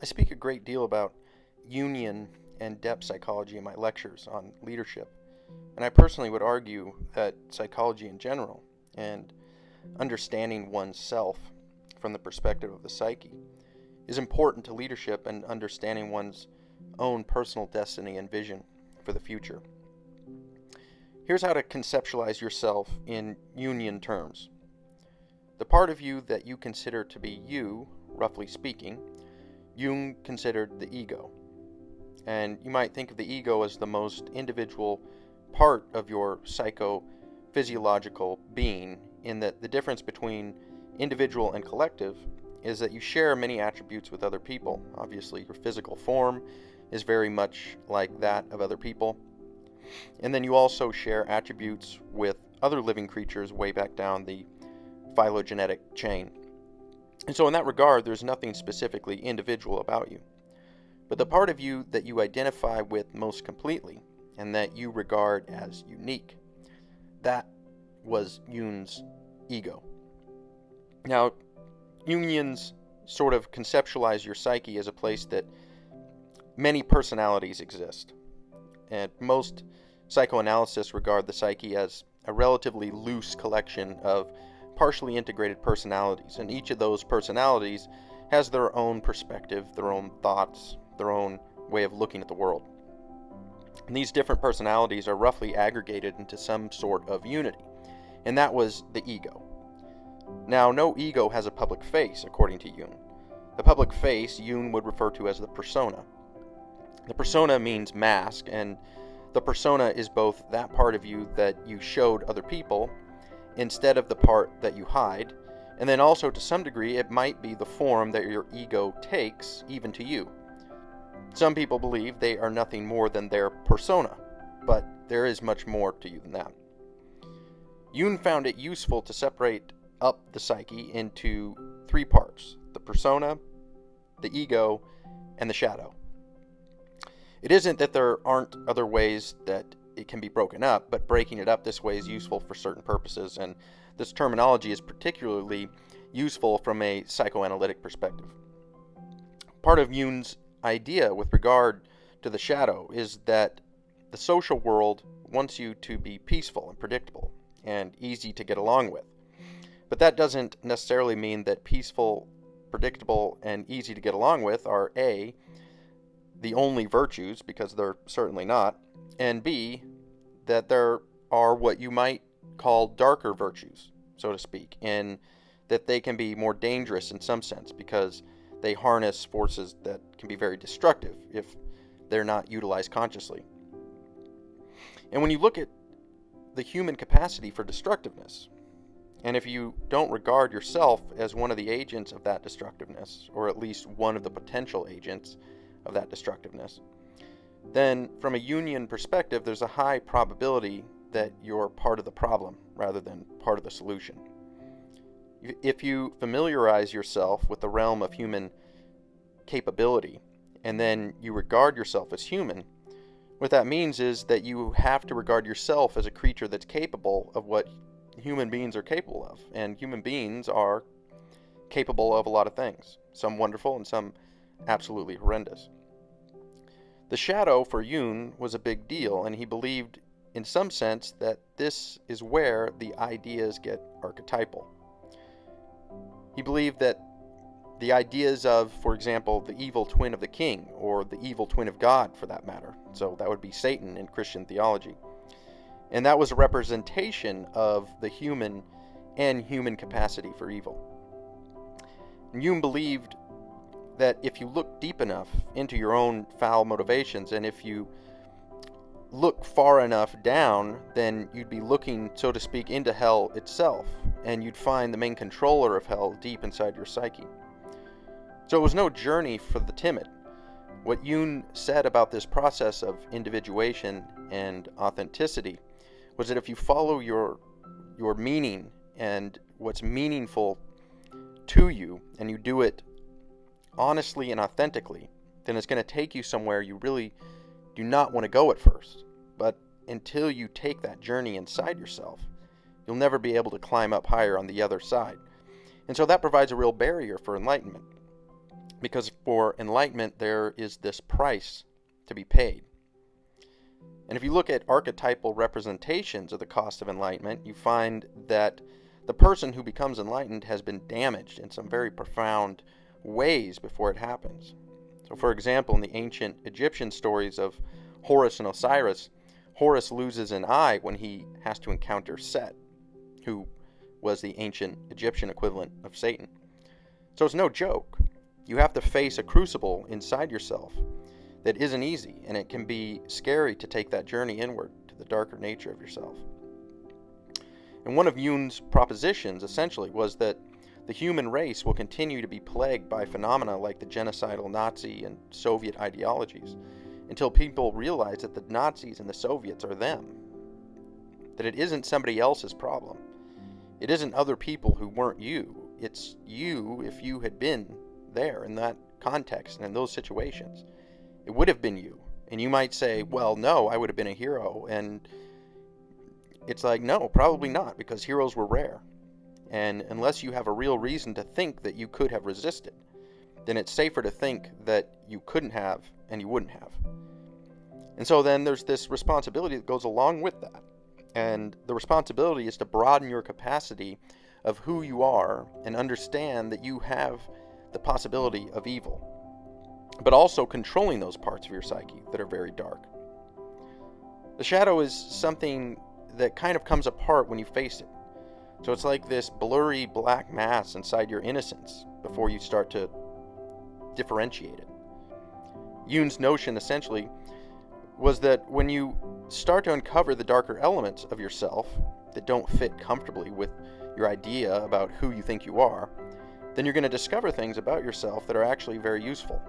I speak a great deal about Jungian and depth psychology in my lectures on leadership, and I personally would argue that psychology in general and understanding oneself from the perspective of the psyche is important to leadership and understanding one's own personal destiny and vision for the future. Here's how to conceptualize yourself in Jungian terms. The part of you that you consider to be you, roughly speaking, Jung considered the ego. And you might think of the ego as the most individual part of your psychophysiological being, in that the difference between individual and collective is that you share many attributes with other people. Obviously, your physical form is very much like that of other people. And then you also share attributes with other living creatures way back down the phylogenetic chain. And so in that regard, there's nothing specifically individual about you. But the part of you that you identify with most completely and that you regard as unique, that was Jung's ego. Now, Jungians sort of conceptualize your psyche as a place that many personalities exist. And most psychoanalysts regard the psyche as a relatively loose collection of partially integrated personalities, and each of those personalities has their own perspective, their own thoughts, their own way of looking at the world. And these different personalities are roughly aggregated into some sort of unity, and that was the ego. Now, no ego has a public face, according to Jung. The public face Jung would refer to as the persona. The persona means mask, and the persona is both that part of you that you showed other people instead of the part that you hide, and then also to some degree it might be the form that your ego takes even to you. Some people believe they are nothing more than their persona, but there is much more to you than that. Jung found it useful to separate up the psyche into three parts: the persona, the ego, and the shadow. It isn't that there aren't other ways that it can be broken up, but breaking it up this way is useful for certain purposes, and this terminology is particularly useful from a psychoanalytic perspective. Part of Jung's idea with regard to the shadow is that the social world wants you to be peaceful and predictable and easy to get along with. But that doesn't necessarily mean that peaceful, predictable, and easy to get along with are A, the only virtues, because they're certainly not, and B, that there are what you might call darker virtues, so to speak, and that they can be more dangerous in some sense because they harness forces that can be very destructive if they're not utilized consciously. And when you look at the human capacity for destructiveness, and if you don't regard yourself as one of the agents of that destructiveness, or at least one of the potential agents of that destructiveness, then from a Jungian perspective, there's a high probability that you're part of the problem rather than part of the solution. If you familiarize yourself with the realm of human capability, and then you regard yourself as human, what that means is that you have to regard yourself as a creature that's capable of what human beings are capable of. And human beings are capable of a lot of things, some wonderful and some absolutely horrendous. The shadow for Jung was a big deal, and he believed in some sense that this is where the ideas get archetypal. He believed that the ideas of, for example, the evil twin of the king, or the evil twin of God for that matter, so that would be Satan in Christian theology, and that was a representation of the human and human capacity for evil. And Jung believed that if you look deep enough into your own foul motivations, and if you look far enough down, then you'd be looking, so to speak, into hell itself, and you'd find the main controller of hell deep inside your psyche. So it was no journey for the timid. What Jung said about this process of individuation and authenticity was that if you follow your meaning and what's meaningful to you, and you do it honestly and authentically, then it's going to take you somewhere you really do not want to go at first. But until you take that journey inside yourself, you'll never be able to climb up higher on the other side. And so that provides a real barrier for enlightenment. because for enlightenment there is this price to be paid. And if you look at archetypal representations of the cost of enlightenment, you find that the person who becomes enlightened has been damaged in some very profound ways before it happens. So for example, in the ancient Egyptian stories of Horus and Osiris, Horus loses an eye when he has to encounter Set, who was the ancient Egyptian equivalent of Satan. So it's no joke. You have to face a crucible inside yourself that isn't easy, and it can be scary to take that journey inward to the darker nature of yourself. And one of Jung's propositions essentially was that the human race will continue to be plagued by phenomena like the genocidal Nazi and Soviet ideologies until people realize that the Nazis and the Soviets are them. That it isn't somebody else's problem. It isn't other people who weren't you. It's you if you had been there in that context and in those situations. It would have been you. And you might say, well, no, I would have been a hero. And it's like, no, probably not, because heroes were rare. And unless you have a real reason to think that you could have resisted, then it's safer to think that you couldn't have and you wouldn't have. And so then there's this responsibility that goes along with that. And the responsibility is to broaden your capacity of who you are and understand that you have the possibility of evil, but also controlling those parts of your psyche that are very dark. The shadow is something that kind of comes apart when you face it. So it's like this blurry black mass inside your innocence before you start to differentiate it. Jung's notion essentially was that when you start to uncover the darker elements of yourself that don't fit comfortably with your idea about who you think you are, then you're going to discover things about yourself that are actually very useful.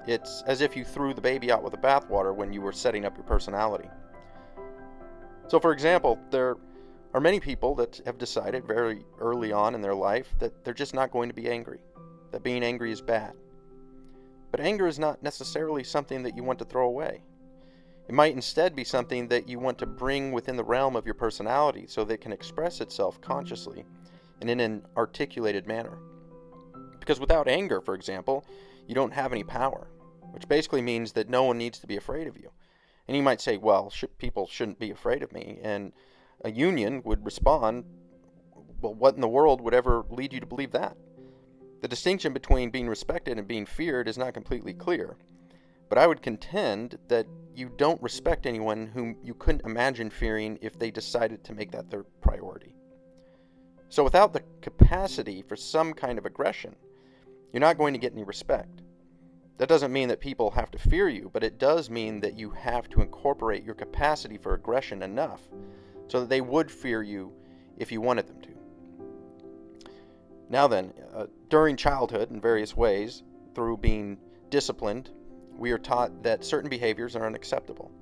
It's as if you threw the baby out with the bathwater when you were setting up your personality. So for example, there are many people that have decided very early on in their life that they're just not going to be angry, that being angry is bad. But anger is not necessarily something that you want to throw away. It might instead be something that you want to bring within the realm of your personality so that it can express itself consciously and in an articulated manner. Because without anger, for example, you don't have any power, which basically means that no one needs to be afraid of you. And you might say, well, people shouldn't be afraid of me. And a Jungian would respond, well, what in the world would ever lead you to believe that? The distinction between being respected and being feared is not completely clear. But I would contend that you don't respect anyone whom you couldn't imagine fearing if they decided to make that their priority. So without the capacity for some kind of aggression, you're not going to get any respect. That doesn't mean that people have to fear you, but it does mean that you have to incorporate your capacity for aggression enough so that they would fear you if you wanted them to. Now then, during childhood in various ways, through being disciplined, we are taught that certain behaviors are unacceptable,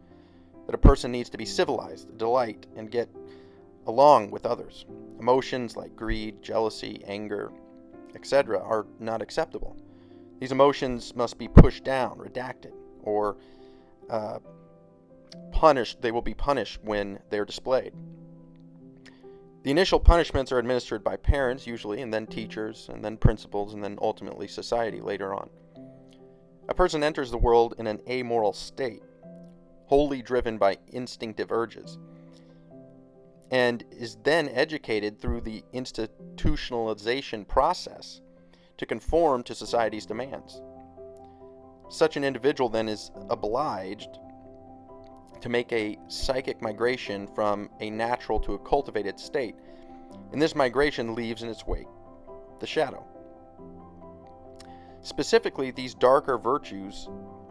that a person needs to be civilized, delight, and get along with others. Emotions like greed, jealousy, anger, etc. are not acceptable. These emotions must be pushed down, redacted, or punished. They will be punished when they're displayed. The initial punishments are administered by parents usually, and then teachers, and then principals, and then ultimately society later on. A person enters the world in an amoral state, wholly driven by instinctive urges, and is then educated through the institutionalization process to conform to society's demands. Such an individual then is obliged to make a psychic migration from a natural to a cultivated state, and this migration leaves in its wake the shadow. Specifically, these darker virtues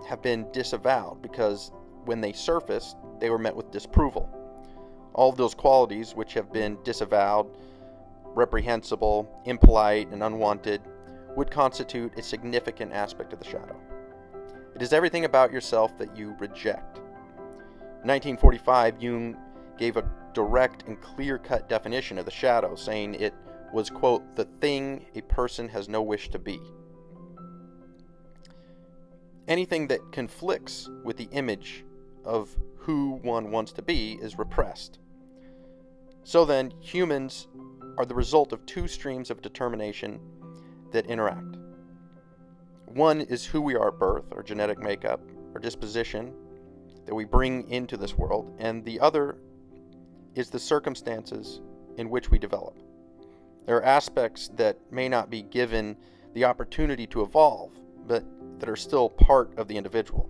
have been disavowed because when they surfaced, they were met with disapproval. All of those qualities which have been disavowed, reprehensible, impolite, and unwanted, would constitute a significant aspect of the shadow. It is everything about yourself that you reject. In 1945, Jung gave a direct and clear-cut definition of the shadow, saying it was, quote, the thing a person has no wish to be. Anything that conflicts with the image of who one wants to be is repressed. So then, humans are the result of two streams of determination that interact. One is who we are at birth, our genetic makeup, our disposition that we bring into this world, and the other is the circumstances in which we develop. There are aspects that may not be given the opportunity to evolve, but that are still part of the individual.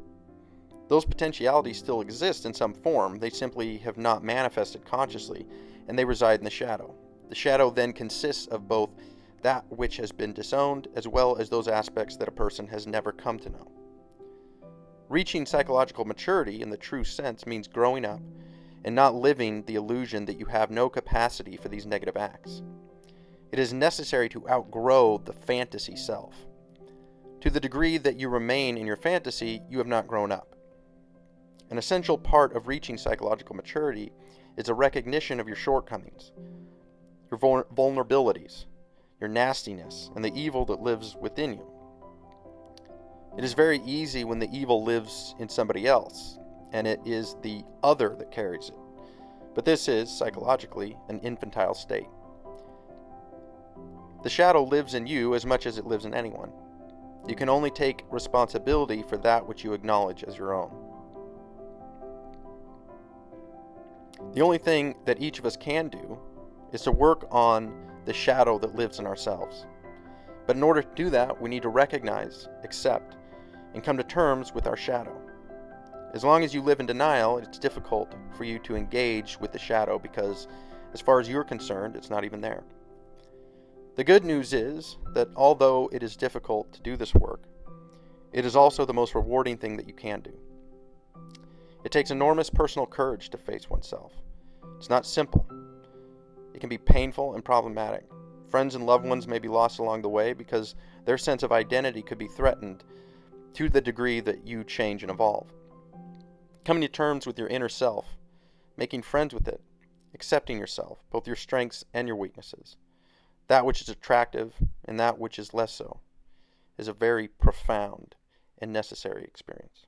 Those potentialities still exist in some form, they simply have not manifested consciously, and they reside in the shadow. The shadow then consists of both that which has been disowned, as well as those aspects that a person has never come to know. Reaching psychological maturity in the true sense means growing up and not living the illusion that you have no capacity for these negative acts. It is necessary to outgrow the fantasy self. To the degree that you remain in your fantasy, you have not grown up. An essential part of reaching psychological maturity is a recognition of your shortcomings, your vulnerabilities, your nastiness, and the evil that lives within you. It is very easy when the evil lives in somebody else, and it is the other that carries it. But this is, psychologically, an infantile state. The shadow lives in you as much as it lives in anyone. You can only take responsibility for that which you acknowledge as your own. The only thing that each of us can do is to work on the shadow that lives in ourselves. But in order to do that, we need to recognize, accept, and come to terms with our shadow. As long as you live in denial, it's difficult for you to engage with the shadow because, as far as you're concerned, it's not even there. The good news is that although it is difficult to do this work, it is also the most rewarding thing that you can do. It takes enormous personal courage to face oneself. It's not simple. It can be painful and problematic. Friends and loved ones may be lost along the way because their sense of identity could be threatened to the degree that you change and evolve. Coming to terms with your inner self, making friends with it, accepting yourself, both your strengths and your weaknesses, that which is attractive and that which is less so, is a very profound and necessary experience.